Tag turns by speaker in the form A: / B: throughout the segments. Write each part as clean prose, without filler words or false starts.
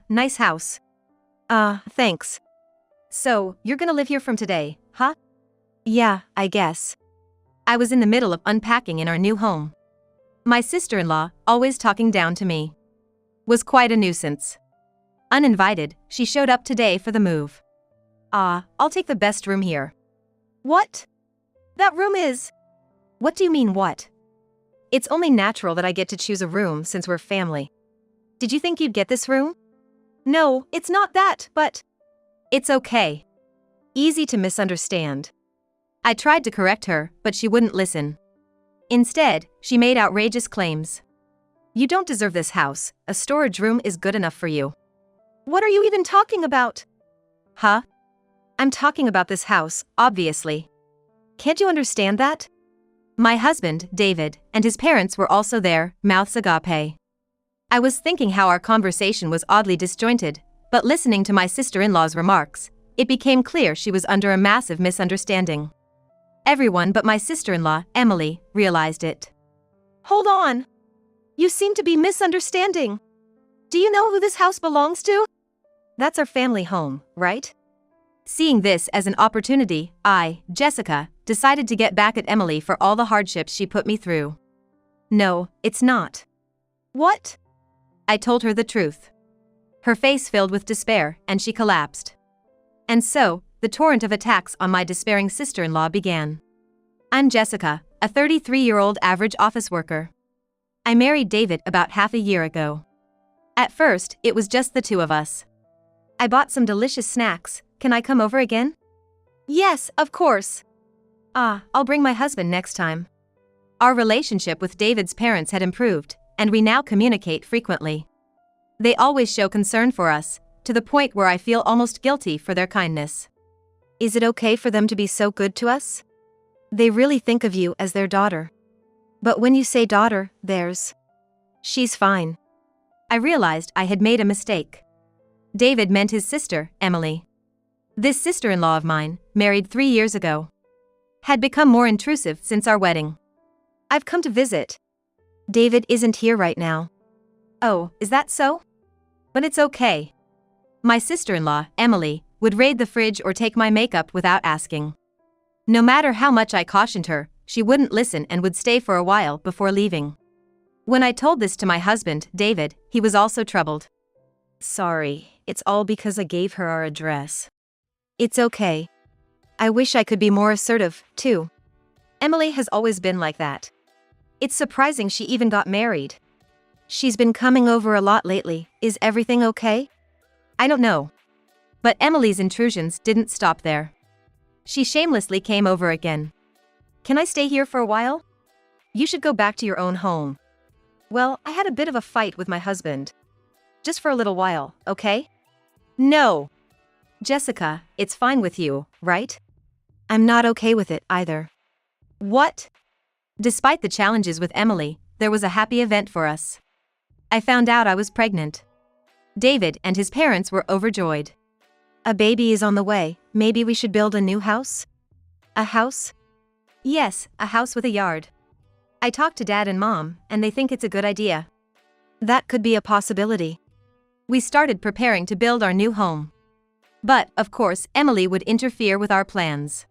A: Nice house. Thanks. So, you're gonna live here from today, huh? Yeah, I guess. I was in the middle of unpacking in our new home. My sister-in-law, always talking down to me, was quite a nuisance. Uninvited, she showed up today for the move. I'll take the best room here. What? That room is… What do you mean what? It's only natural that I get to choose a room since we're family. Did you think you'd get this room? No, it's not that, but… It's okay. Easy to misunderstand. I tried to correct her, but she wouldn't listen. Instead, she made outrageous claims. You don't deserve this house, a storage room is good enough for you. What are you even talking about? Huh? I'm talking about this house, obviously. Can't you understand that? My husband, David, and his parents were also there, mouths agape. I was thinking how our conversation was oddly disjointed, but listening to my sister-in-law's remarks, it became clear she was under a massive misunderstanding. Everyone but my sister-in-law, Emily, realized it. Hold on. You seem to be misunderstanding. Do you know who this house belongs to? That's our family home, right? Seeing this as an opportunity, I, Jessica, decided to get back at Emily for all the hardships she put me through. No, it's not. What? I told her the truth. Her face filled with despair, and she collapsed. And so, the torrent of attacks on my despairing sister-in-law began. I'm Jessica, a 33-year-old average office worker. I married David about half a year ago. At first, it was just the two of us. I bought some delicious snacks. Can I come over again? Yes, of course. I'll bring my husband next time. Our relationship with David's parents had improved, and we now communicate frequently. They always show concern for us, to the point where I feel almost guilty for their kindness. Is it okay for them to be so good to us? They really think of you as their daughter. But when you say daughter, she's fine. I realized I had made a mistake. David meant his sister, Emily. This sister-in-law of mine, married 3 years ago, had become more intrusive since our wedding. I've come to visit. David isn't here right now. Oh, is that so? But it's okay. My sister-in-law, Emily, would raid the fridge or take my makeup without asking. No matter how much I cautioned her, she wouldn't listen and would stay for a while before leaving. When I told this to my husband, David, he was also troubled. Sorry, it's all because I gave her our address. It's okay. I wish I could be more assertive, too. Emily has always been like that. It's surprising she even got married. She's been coming over a lot lately. Is everything okay? I don't know. But Emily's intrusions didn't stop there. She shamelessly came over again. Can I stay here for a while? You should go back to your own home. Well, I had a bit of a fight with my husband. Just for a little while, okay? No. Jessica, it's fine with you, right? I'm not okay with it either. What? Despite the challenges with Emily, there was a happy event for us. I found out I was pregnant. David and his parents were overjoyed. A baby is on the way. Maybe we should build a new house? A house? Yes, a house with a yard. I talked to Dad and Mom, and they think it's a good idea. That could be a possibility. We started preparing to build our new home. But, of course, Emily would interfere with our plans.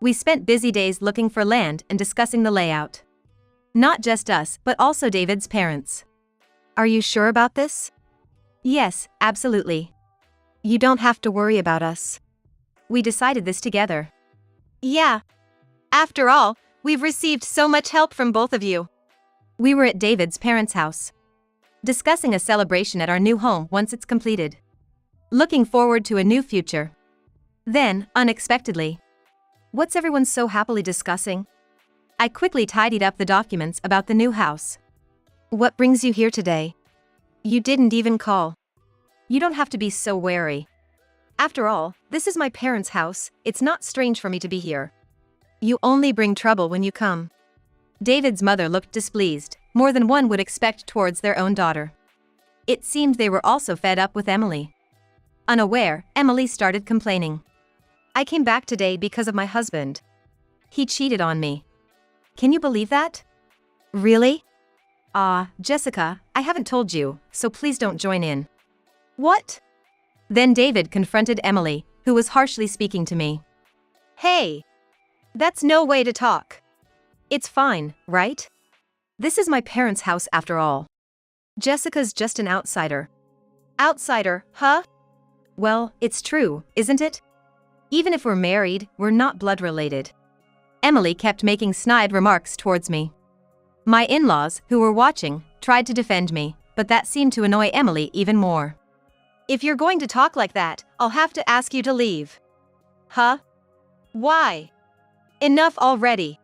A: We spent busy days looking for land and discussing the layout. Not just us, but also David's parents. Are you sure about this? Yes, absolutely. You don't have to worry about us. We decided this together. Yeah. After all, we've received so much help from both of you. We were at David's parents' house, discussing a celebration at our new home once it's completed. Looking forward to a new future. Then, unexpectedly. What's everyone so happily discussing? I quickly tidied up the documents about the new house. What brings you here today? You didn't even call. You don't have to be so wary. After all, this is my parents' house, it's not strange for me to be here. You only bring trouble when you come. David's mother looked displeased, more than one would expect towards their own daughter. It seemed they were also fed up with Emily. Unaware, Emily started complaining. I came back today because of my husband. He cheated on me. Can you believe that? Really? Jessica, I haven't told you, so please don't join in.
B: What?
A: Then David confronted Emily, who was harshly speaking to me.
B: Hey! That's no way to talk.
A: It's fine, right? This is my parents' house after all. Jessica's just an outsider.
B: Outsider, huh?
A: Well, it's true, isn't it? Even if we're married, we're not blood related. Emily kept making snide remarks towards me. My in-laws, who were watching, tried to defend me, but that seemed to annoy Emily even more.
B: If you're going to talk like that, I'll have to ask you to leave. Huh? Why? Enough already.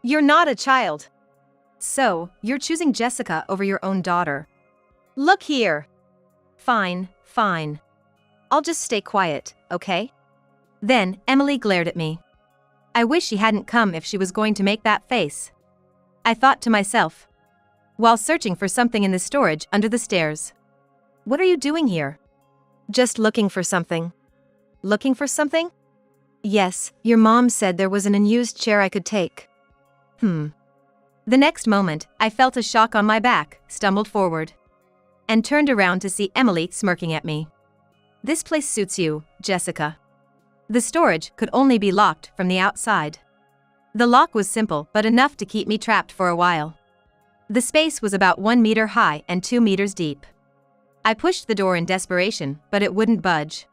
B: You're not a child.
A: So, you're choosing Jessica over your own daughter.
B: Look here.
A: Fine, fine. I'll just stay quiet, okay? Then, Emily glared at me. I wish she hadn't come if she was going to make that face. I thought to myself, while searching for something in the storage under the stairs. What are you doing here?
B: Just looking for something.
A: Looking for something?
B: Yes, your mom said there was an unused chair I could take.
A: The next moment, I felt a shock on my back, stumbled forward, and turned around to see Emily smirking at me. This place suits you, Jessica. The storage could only be locked from the outside. The lock was simple but enough to keep me trapped for a while. The space was about 1 meter high and 2 meters deep. I pushed the door in desperation, but it wouldn't budge.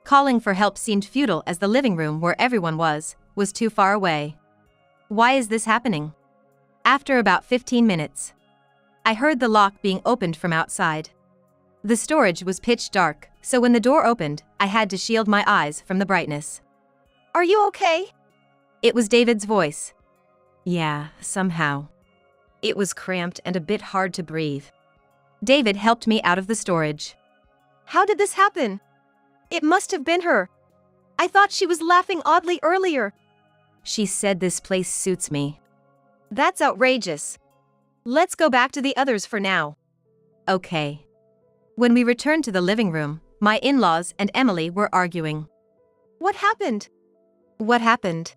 A: Calling for help seemed futile as the living room where everyone was too far away. Why is this happening? After about 15 minutes, I heard the lock being opened from outside. The storage was pitch dark, so when the door opened, I had to shield my eyes from the brightness.
B: Are you okay?
A: It was David's voice. Yeah, somehow. It was cramped and a bit hard to breathe. David helped me out of the storage.
B: How did this happen? It must have been her. I thought she was laughing oddly earlier.
A: She said this place suits me.
B: That's outrageous. Let's go back to the others for now.
A: Okay. When we returned to the living room, my in-laws and Emily were arguing.
B: What happened?
A: What happened?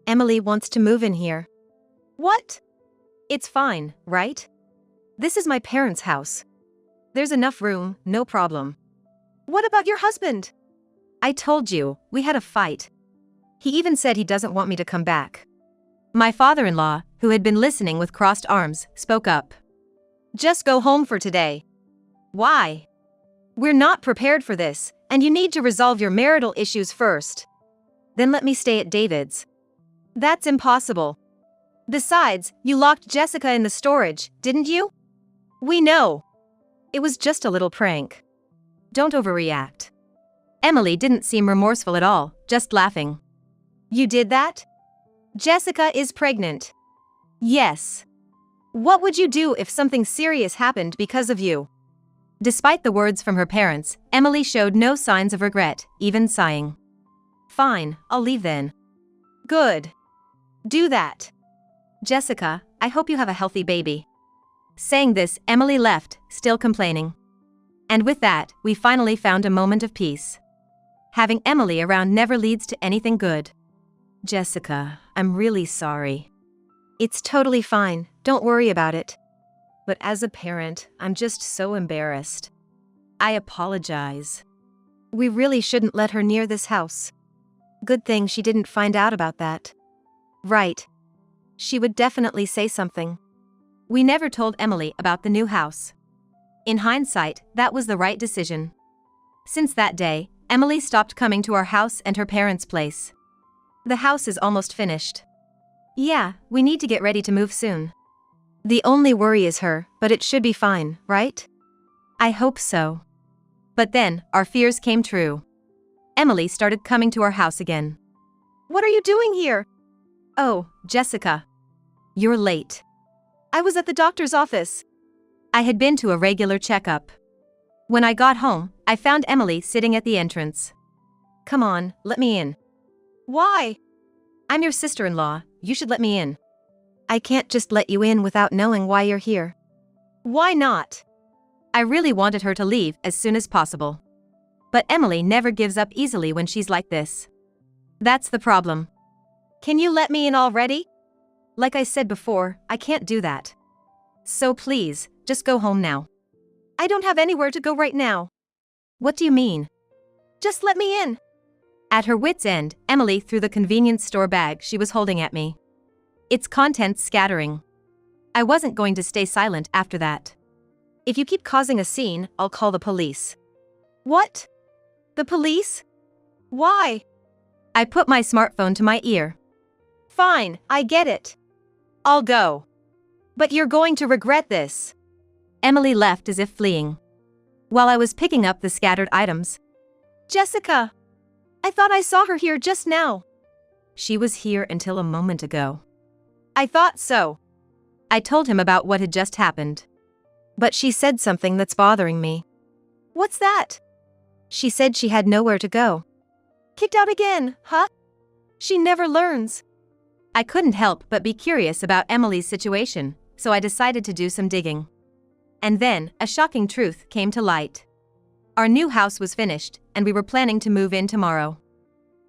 A: Emily wants to move in here.
B: What?
A: It's fine, right? This is my parents' house. There's enough room, no problem.
B: What about your husband?
A: I told you, we had a fight. He even said he doesn't want me to come back. My father-in-law, who had been listening with crossed arms, spoke up.
B: Just go home for today.
A: Why?
B: We're not prepared for this, and you need to resolve your marital issues first.
A: Then let me stay at David's.
B: That's impossible. Besides, you locked Jessica in the storage, didn't you? We know.
A: It was just a little prank. Don't overreact. Emily didn't seem remorseful at all, just laughing.
B: You did that? Jessica is pregnant.
A: Yes.
B: What would you do if something serious happened because of you?
A: Despite the words from her parents, Emily showed no signs of regret, even sighing. Fine, I'll leave then.
B: Good. Do that.
A: Jessica, I hope you have a healthy baby. Saying this, Emily left, still complaining. And with that, we finally found a moment of peace. Having Emily around never leads to anything good. Jessica, I'm really sorry.
B: It's totally fine, don't worry about it.
A: But as a parent, I'm just so embarrassed. I apologize.
B: We really shouldn't let her near this house. Good thing she didn't find out about that.
A: Right. She would definitely say something. We never told Emily about the new house. In hindsight, that was the right decision. Since that day, Emily stopped coming to our house and her parents' place. The house is almost finished. Yeah, we need to get ready to move soon.
B: The only worry is her, but it should be fine, right?
A: I hope so. But then, our fears came true. Emily started coming to our house again.
B: What are you doing here?
A: Oh, Jessica. You're late.
B: I was at the doctor's office.
A: I had been to a regular checkup. When I got home, I found Emily sitting at the entrance. Come on, let me in.
B: Why?
A: I'm your sister-in-law, you should let me in.
B: I can't just let you in without knowing why you're here. Why not?
A: I really wanted her to leave as soon as possible. But Emily never gives up easily when she's like this. That's the problem.
B: Can you let me in already?
A: Like I said before, I can't do that. So please, just go home now.
B: I don't have anywhere to go right now.
A: What do you mean?
B: Just let me in.
A: At her wit's end, Emily threw the convenience store bag she was holding at me, its contents scattering. I wasn't going to stay silent after that.
B: If you keep causing a scene, I'll call the police. What? The police? Why?
A: I put my smartphone to my ear.
B: Fine, I get it. I'll go. But you're going to regret this.
A: Emily left as if fleeing, while I was picking up the scattered items.
B: Jessica! I thought I saw her here just now.
A: She was here until a moment ago.
B: I thought so.
A: I told him about what had just happened. But she said something that's bothering me.
B: What's that?
A: She said she had nowhere to go.
B: Kicked out again, huh? She never learns.
A: I couldn't help but be curious about Emily's situation, so I decided to do some digging. And then, a shocking truth came to light. Our new house was finished, and we were planning to move in tomorrow.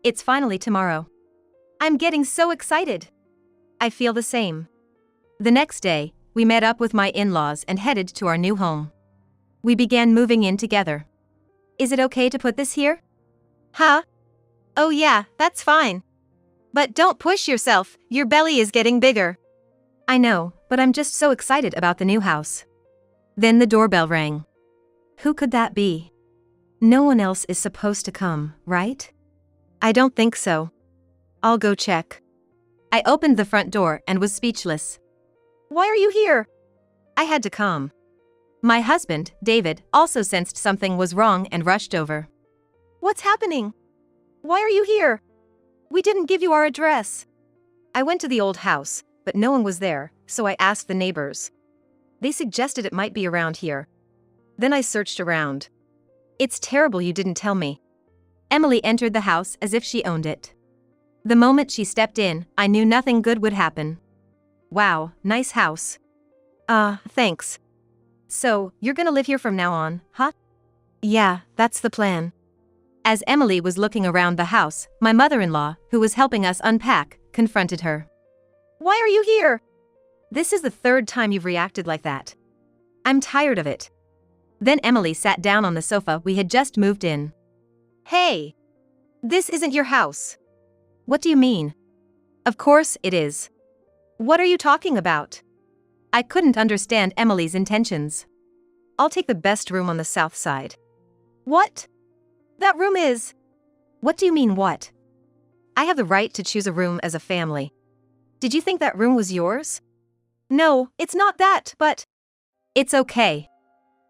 A: It's finally tomorrow.
B: I'm getting so excited.
A: I feel the same. The next day, we met up with my in-laws and headed to our new home. We began moving in together. Is it okay to put this here?
B: Huh? Oh yeah, that's fine. But don't push yourself, your belly is getting bigger.
A: I know, but I'm just so excited about the new house. Then the doorbell rang. Who could that be? No one else is supposed to come, right?
B: I don't think so. I'll go check.
A: I opened the front door and was speechless.
B: Why are you here?
A: I had to come. My husband, David, also sensed something was wrong and rushed over.
B: What's happening? Why are you here? We didn't give you our address.
A: I went to the old house, but no one was there, so I asked the neighbors. They suggested it might be around here. Then I searched around. It's terrible you didn't tell me. Emily entered the house as if she owned it. The moment she stepped in, I knew nothing good would happen. Wow, nice house.
B: Thanks.
A: So, you're gonna live here from now on, huh?
B: Yeah, that's the plan.
A: As Emily was looking around the house, my mother-in-law, who was helping us unpack, confronted her.
B: Why are you here?
A: This is the third time you've reacted like that. I'm tired of it. Then Emily sat down on the sofa we had just moved in.
B: Hey! This isn't your house.
A: What do you mean? Of course it is.
B: What are you talking about?
A: I couldn't understand Emily's intentions. I'll take the best room on the south side.
B: What? That room is...
A: What do you mean what? I have the right to choose a room as a family. Did you think that room was yours?
B: No, it's not that, but...
A: It's okay.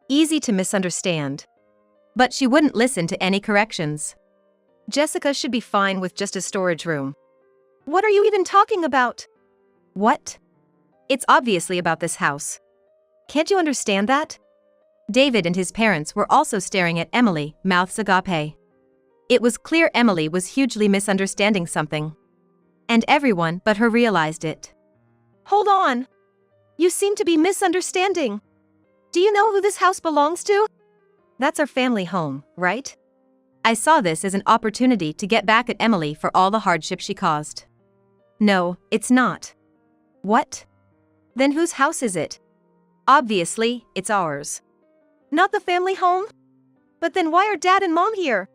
A: Easy to misunderstand. But she wouldn't listen to any corrections. Jessica should be fine with just a storage room.
B: What are you even talking about?
A: What? It's obviously about this house. Can't you understand that? David and his parents were also staring at Emily, mouths agape. It was clear Emily was hugely misunderstanding something. And everyone but her realized it.
B: Hold on. You seem to be misunderstanding. Do you know who this house belongs to?
A: That's our family home, right? I saw this as an opportunity to get back at Emily for all the hardship she caused. No, it's not. What? Then whose house is it? Obviously, it's ours.
B: Not the family home? But then why are Dad and Mom here?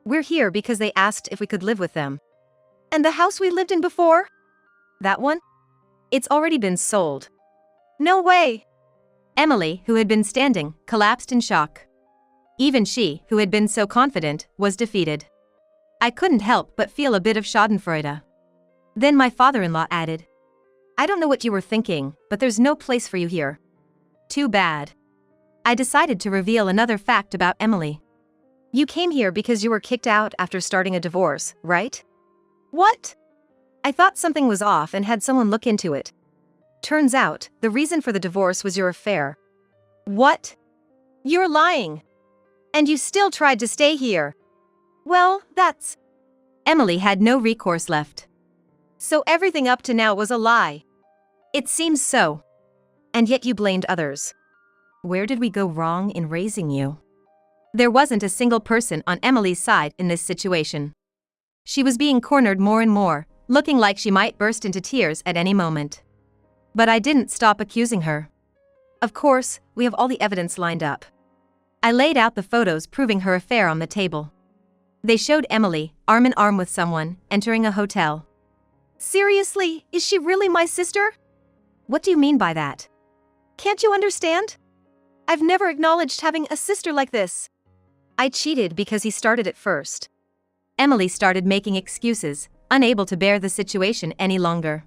A: We're here because they asked if we could live with them.
B: And the house we lived in before?
A: That one? It's already been sold.
B: No way!
A: Emily, who had been standing, collapsed in shock. Even she, who had been so confident, was defeated. I couldn't help but feel a bit of schadenfreude. Then my father-in-law added, I don't know what you were thinking, but there's no place for you here. Too bad. I decided to reveal another fact about Emily. You came here because you were kicked out after starting a divorce, right?
B: What?
A: I thought something was off and had someone look into it. Turns out, the reason for the divorce was your affair.
B: What? You're lying. And you still tried to stay here. Well, that's...
A: Emily had no recourse left.
B: So everything up to now was a lie.
A: It seems so. And yet you blamed others. Where did we go wrong in raising you? There wasn't a single person on Emily's side in this situation. She was being cornered more and more, looking like she might burst into tears at any moment. But I didn't stop accusing her. Of course, we have all the evidence lined up. I laid out the photos proving her affair on the table. They showed Emily, arm in arm with someone, entering a hotel.
B: Seriously, is she really my sister?
A: What do you mean by that?
B: Can't you understand? I've never acknowledged having a sister like this.
A: I cheated because he started it first. Emily started making excuses, unable to bear the situation any longer.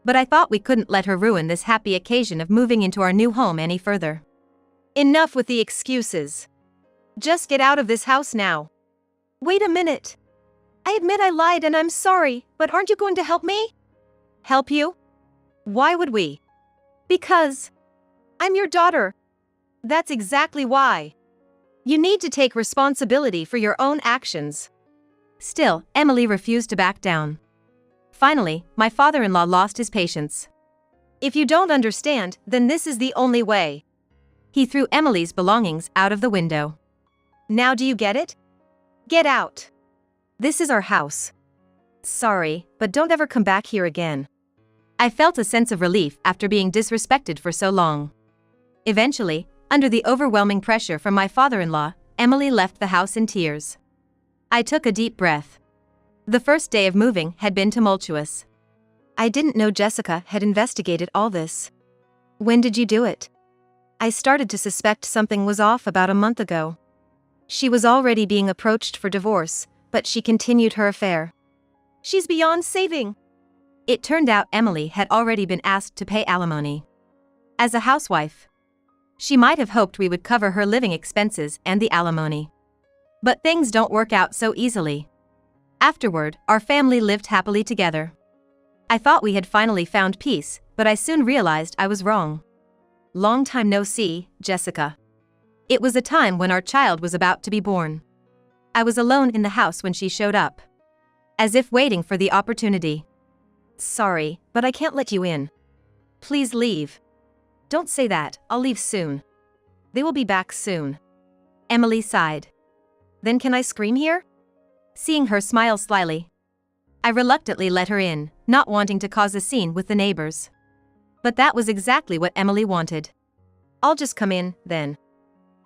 A: But I thought we couldn't let her ruin this happy occasion of moving into our new home any further.
B: Enough with the excuses. Just get out of this house now. Wait a minute. I admit I lied and I'm sorry, but aren't you going to help me?
A: Help you? Why would we?
B: Because I'm your daughter. That's exactly why. You need to take responsibility for your own actions.
A: Still, Emily refused to back down. Finally, my father-in-law lost his patience.
B: If you don't understand, then this is the only way.
A: He threw Emily's belongings out of the window.
B: Now do you get it? Get out.
A: This is our house. Sorry, but don't ever come back here again. I felt a sense of relief after being disrespected for so long. Eventually, under the overwhelming pressure from my father-in-law, Emily left the house in tears. I took a deep breath. The first day of moving had been tumultuous. I didn't know Jessica had investigated all this. When did you do it? I started to suspect something was off about a month ago. She was already being approached for divorce, but she continued her affair.
B: She's beyond saving.
A: It turned out Emily had already been asked to pay alimony. As a housewife, she might have hoped we would cover her living expenses and the alimony. But things don't work out so easily. Afterward, our family lived happily together. I thought we had finally found peace, but I soon realized I was wrong. Long time no see, Jessica. It was a time when our child was about to be born. I was alone in the house when she showed up. As if waiting for the opportunity. Sorry, but I can't let you in. Please leave. Don't say that, I'll leave soon. They will be back soon. Emily sighed. Then can I scream here? Seeing her smile slyly, I reluctantly let her in, not wanting to cause a scene with the neighbors. But that was exactly what Emily wanted. I'll just come in, then.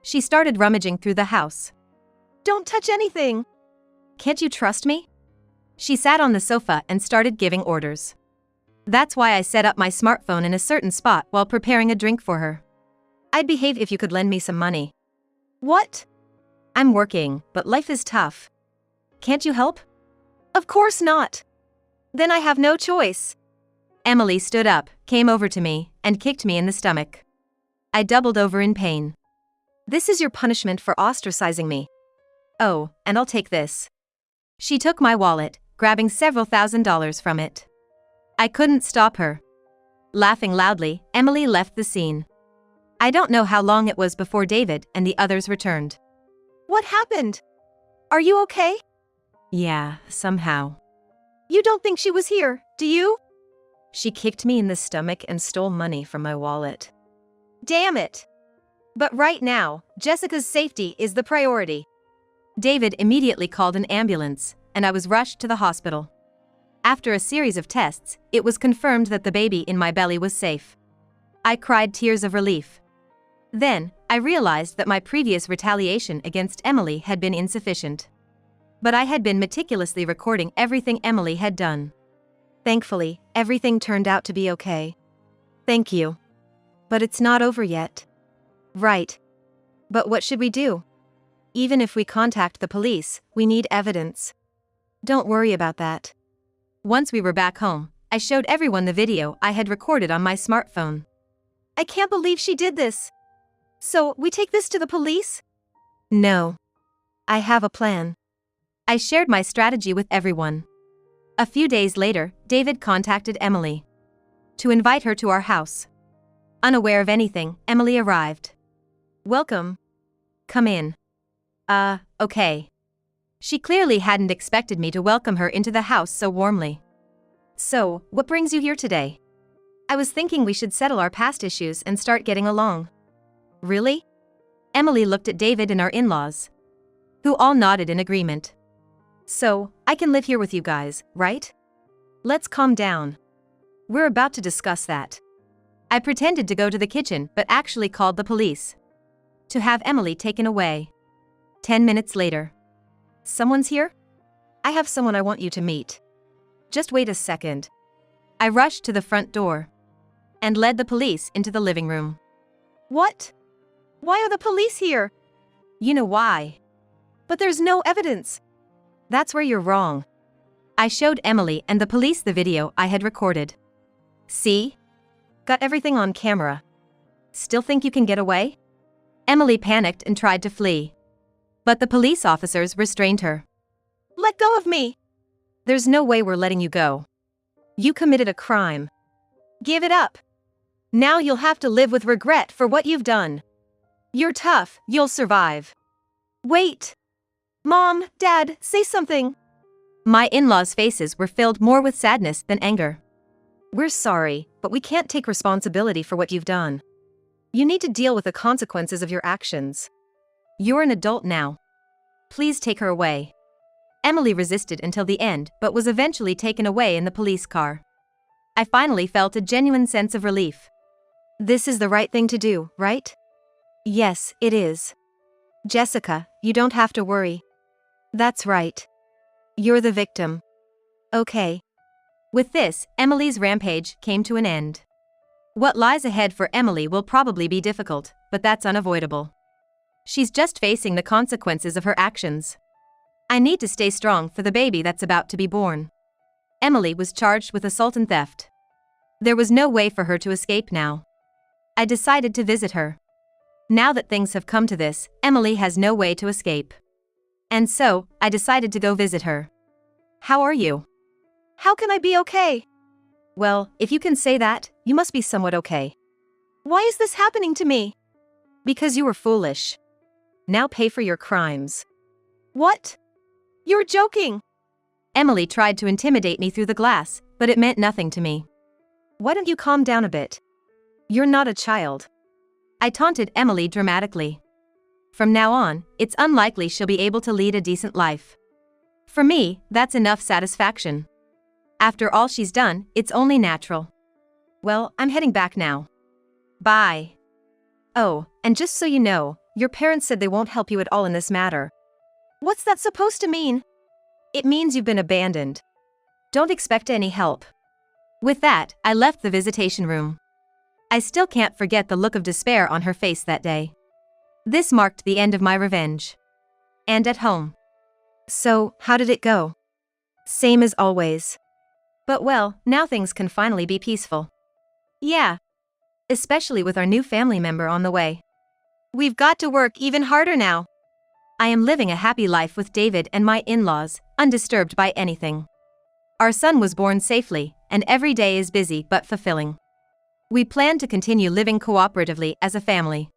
A: She started rummaging through the house.
B: Don't touch anything.
A: Can't you trust me? She sat on the sofa and started giving orders. That's why I set up my smartphone in a certain spot while preparing a drink for her. I'd behave if you could lend me some money.
B: What?
A: I'm working, but life is tough. Can't you help?
B: Of course not. Then I have no choice.
A: Emily stood up, came over to me, and kicked me in the stomach. I doubled over in pain. This is your punishment for ostracizing me. Oh, and I'll take this. She took my wallet, grabbing several $1,000s from it. I couldn't stop her. Laughing loudly, Emily left the scene. I don't know how long it was before David and the others returned.
B: What happened? Are you okay?
A: Yeah, somehow.
B: You don't think she was here, do you?
A: She kicked me in the stomach and stole money from my wallet.
B: Damn it. But right now, Jessica's safety is the priority.
A: David immediately called an ambulance, and I was rushed to the hospital. After a series of tests, it was confirmed that the baby in my belly was safe. I cried tears of relief. Then, I realized that my previous retaliation against Emily had been insufficient. But I had been meticulously recording everything Emily had done. Thankfully, everything turned out to be okay. Thank you. But it's not over yet. Right. But what should we do? Even if we contact the police, we need evidence. Don't worry about that. Once we were back home, I showed everyone the video I had recorded on my smartphone.
B: I can't believe she did this. So, we take this to the police?
A: No. I have a plan. I shared my strategy with everyone. A few days later, David contacted Emily to invite her to our house. Unaware of anything, Emily arrived. Welcome. Come in. Okay. She clearly hadn't expected me to welcome her into the house so warmly. So, what brings you here today? I was thinking we should settle our past issues and start getting along. Really? Emily looked at David and our in-laws, who all nodded in agreement. So, I can live here with you guys, right? Let's calm down. We're about to discuss that. I pretended to go to the kitchen but actually called the police. to have Emily taken away. 10 minutes later. Someone's here? I have someone I want you to meet. Just wait a second. I rushed to the front door and led the police into the living room.
B: What? Why are the police here?
A: You know why.
B: But there's no evidence.
A: That's where you're wrong. I showed Emily and the police the video I had recorded. See? Got everything on camera. Still think you can get away? Emily panicked and tried to flee. But the police officers restrained her.
B: Let go of me.
A: There's no way we're letting you go. You committed a crime.
B: Give it up. Now you'll have to live with regret for what you've done. You're tough, you'll survive. Wait. Mom, Dad, say something.
A: My in-laws' faces were filled more with sadness than anger. We're sorry, but we can't take responsibility for what you've done. You need to deal with the consequences of your actions. You're an adult now. Please take her away. Emily resisted until the end but was eventually taken away in the police car. I finally felt a genuine sense of relief. This is the right thing to do, right? Yes, it is. Jessica, you don't have to worry. That's right. You're the victim. Okay. With this, Emily's rampage came to an end. What lies ahead for Emily will probably be difficult, but that's unavoidable. She's just facing the consequences of her actions. I need to stay strong for the baby that's about to be born. Emily was charged with assault and theft. There was no way for her to escape now. I decided to visit her. Now that things have come to this, Emily has no way to escape. And so, I decided to go visit her. How are you?
B: How can I be okay?
A: Well, if you can say that, you must be somewhat okay.
B: Why is this happening to me?
A: Because you were foolish. Now pay for your crimes.
B: What? You're joking.
A: Emily tried to intimidate me through the glass, but it meant nothing to me. Why don't you calm down a bit? You're not a child. I taunted Emily dramatically. From now on, it's unlikely she'll be able to lead a decent life. For me, that's enough satisfaction. After all she's done, it's only natural. Well, I'm heading back now. Bye. Oh, and just so you know, your parents said they won't help you at all in this matter.
B: What's that supposed to mean?
A: It means you've been abandoned. Don't expect any help. With that, I left the visitation room. I still can't forget the look of despair on her face that day. This marked the end of my revenge. And at home. So, how did it go? Same as always. But well, now things can finally be peaceful. Yeah. Especially with our new family member on the way.
B: We've got to work even harder now.
A: I am living a happy life with David and my in-laws, undisturbed by anything. Our son was born safely, and every day is busy but fulfilling. We plan to continue living cooperatively as a family.